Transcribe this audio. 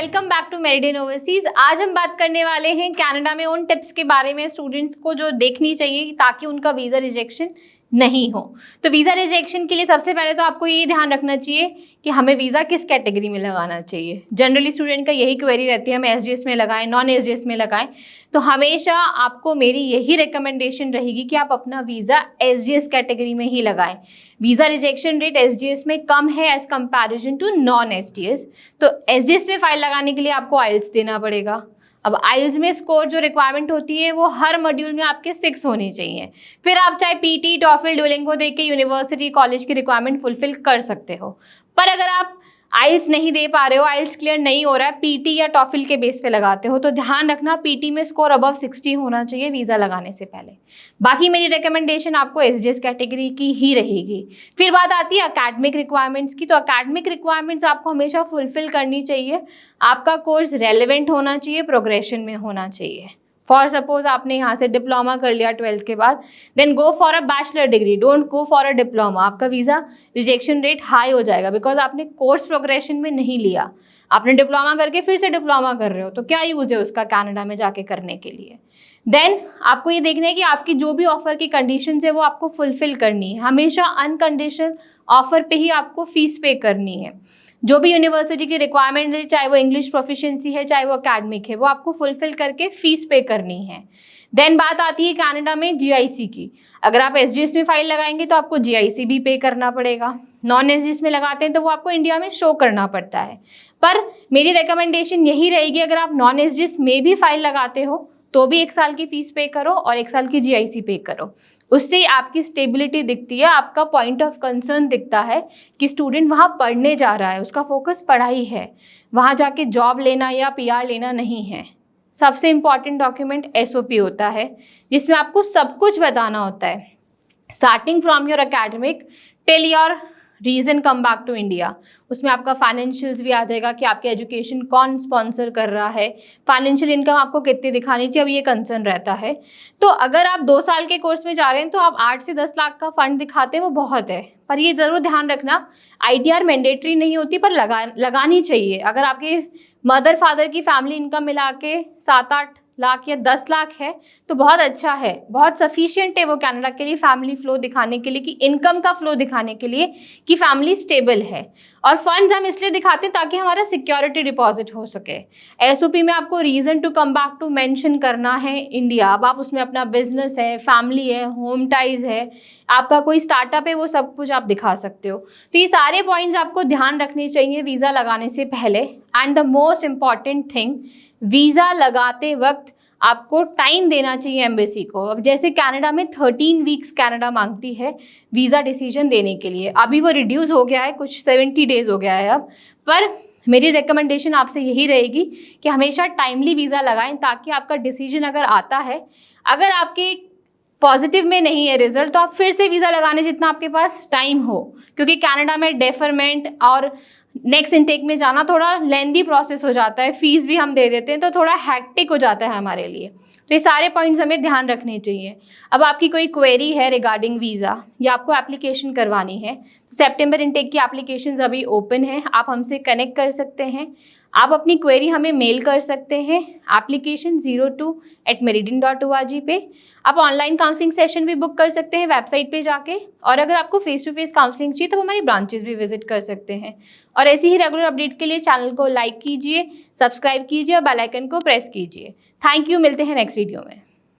Welcome back to Meridian Overseas. आज हम बात करने वाले हैं कनाडा में उन टिप्स के बारे में स्टूडेंट्स को जो देखनी चाहिए ताकि उनका वीज़ा रिजेक्शन नहीं हो। तो वीज़ा रिजेक्शन के लिए सबसे पहले तो आपको ये ध्यान रखना चाहिए कि हमें वीज़ा किस कैटेगरी में लगाना चाहिए। जनरली स्टूडेंट का यही क्वेरी रहती है, हम एसडीएस में लगाएं, नॉन एसडीएस में लगाएं। तो हमेशा आपको मेरी यही रिकमेंडेशन रहेगी कि आप अपना वीज़ा एसडीएस कैटेगरी में ही लगाएं। वीज़ा रिजेक्शन रेट एसडीएस में कम है as comparison to non SDS. तो एसडीएस में फाइल लगाने के लिए आपको आइल्स देना पड़ेगा। अब आइल्स में स्कोर जो रिक्वायरमेंट होती है वो हर मॉड्यूल में आपके 6 होने चाहिए। फिर आप चाहे पीटी, टॉफल, डुओलिंगो दे के यूनिवर्सिटी, कॉलेज की रिक्वायरमेंट फुलफिल कर सकते हो। पर अगर आप आइल्स नहीं दे पा रहे हो, आइल्स क्लियर नहीं हो रहा है, पीटी या टॉफिल के बेस पे लगाते हो, तो ध्यान रखना पीटी में स्कोर अबव 60 होना चाहिए वीज़ा लगाने से पहले। बाकी मेरी रिकमेंडेशन आपको एसडीएस कैटेगरी की ही रहेगी। फिर बात आती है अकेडमिक रिक्वायरमेंट्स की। तो अकेडमिक रिक्वायरमेंट्स आपको हमेशा फुलफिल करनी चाहिए। आपका कोर्स रेलेवेंट होना चाहिए, प्रोग्रेशन में होना चाहिए। फॉर सपोज आपने यहाँ से डिप्लोमा कर लिया 12th के बाद, then go for a bachelor degree, don't go for a diploma. आपका वीज़ा रिजेक्शन रेट हाई हो जाएगा बिकॉज आपने कोर्स प्रोग्रेशन में नहीं लिया। आपने डिप्लोमा करके फिर से डिप्लोमा कर रहे हो तो क्या यूज़ है उसका कनाडा में जाके करने के लिए। देन आपको ये देखना है कि आपकी जो भी ऑफर की कंडीशंस है वो आपको फुलफिल करनी है। हमेशा अनकंडीशनल ऑफर पे ही आपको फीस पे करनी है। जो भी यूनिवर्सिटी की रिक्वायरमेंट है, चाहे वो इंग्लिश प्रोफिशिएंसी है, चाहे वो अकेडमिक है, वो आपको फुलफिल करके फीस पे करनी है। देन बात आती है कनाडा में जीआईसी की। अगर आप एसडीएस में फाइल लगाएंगे तो आपको जीआईसी भी पे करना पड़ेगा। नॉन एसडीएस में लगाते हैं तो वो आपको इंडिया में शो करना पड़ता है। पर मेरी रिकमेंडेशन यही रहेगी, अगर आप नॉन एसडीएस में भी फाइल लगाते हो तो भी 1 साल की फीस पे करो और 1 साल की जीआईसी पे करो। उससे आपकी स्टेबिलिटी दिखती है, आपका पॉइंट ऑफ कंसर्न दिखता है कि स्टूडेंट वहाँ पढ़ने जा रहा है, उसका फोकस पढ़ाई है, वहाँ जाके जॉब लेना या पीआर लेना नहीं है। सबसे इम्पॉर्टेंट डॉक्यूमेंट एसओपी होता है जिसमें आपको सब कुछ बताना होता है, starting from your academic till your reason come back to India. उसमें आपका फाइनेंशियल्स भी आ जाएगा कि आपके एजुकेशन कौन स्पॉन्सर कर रहा है, फाइनेंशियल इनकम आपको कितनी दिखानी चाहिए, अब ये कंसर्न रहता है। तो अगर आप 2 साल के कोर्स में जा रहे हैं तो आप 8 से 10 लाख का फंड दिखाते हैं, वो बहुत है। पर ये ज़रूर ध्यान रखना, आईटीआर मैंडेटरी नहीं होती पर लगानी चाहिए। अगर आपके मदर फादर की फैमिली इनकम मिला के 7-8 लाख या 10 लाख है तो बहुत अच्छा है, बहुत सफिशिएंट है वो कनाडा के लिए फैमिली फ्लो दिखाने के लिए, कि इनकम का फ्लो दिखाने के लिए कि फैमिली स्टेबल है। और फंड्स हम इसलिए दिखाते हैं ताकि हमारा सिक्योरिटी डिपॉजिट हो सके। एसओपी में आपको reason to come back to mention करना है इंडिया। अब आप उसमें अपना बिजनेस है, फैमिली है, होम टाइज है, आपका कोई स्टार्टअप है, वो सब कुछ आप दिखा सकते हो। तो ये सारे पॉइंट्स आपको ध्यान रखने चाहिए वीज़ा लगाने से पहले। And the most important thing, visa लगाते वक्त आपको टाइम देना चाहिए एम्बेसी को। अब जैसे कनाडा में 13 वीक्स कनाडा मांगती है वीज़ा डिसीजन देने के लिए, अभी वो रिड्यूस हो गया है, कुछ 70 डेज हो गया है अब। पर मेरी रिकमेंडेशन आपसे यही रहेगी कि हमेशा टाइमली वीज़ा लगाएं ताकि आपका डिसीजन अगर आता है, अगर आपके पॉजिटिव में नहीं है रिजल्ट, तो आप फिर से वीज़ा लगाने जितना आपके पास टाइम हो। क्योंकि कनाडा में डेफरमेंट और नेक्स्ट इनटेक में जाना थोड़ा लेंदी प्रोसेस हो जाता है, फीस भी हम दे देते हैं तो थोड़ा हैक्टिक हो जाता है हमारे लिए। तो ये सारे पॉइंट्स हमें ध्यान रखने चाहिए। अब आपकी कोई क्वेरी है रिगार्डिंग वीज़ा या आपको एप्लीकेशन करवानी है तो सितंबर इनटेक की एप्लीकेशंस अभी ओपन है, आप हमसे कनेक्ट कर सकते हैं। आप अपनी क्वेरी हमें मेल कर सकते हैं application02@meridian.org पे। आप ऑनलाइन काउंसलिंग सेशन भी बुक कर सकते हैं वेबसाइट पे जाके। और अगर आपको फेस टू फेस काउंसलिंग चाहिए तो हमारी ब्रांचेस भी विजिट कर सकते हैं। और ऐसी ही रेगुलर अपडेट के लिए चैनल को लाइक कीजिए, सब्सक्राइब कीजिए और बेल आइकन को प्रेस कीजिए। थैंक यू, मिलते हैं नेक्स्ट वीडियो में।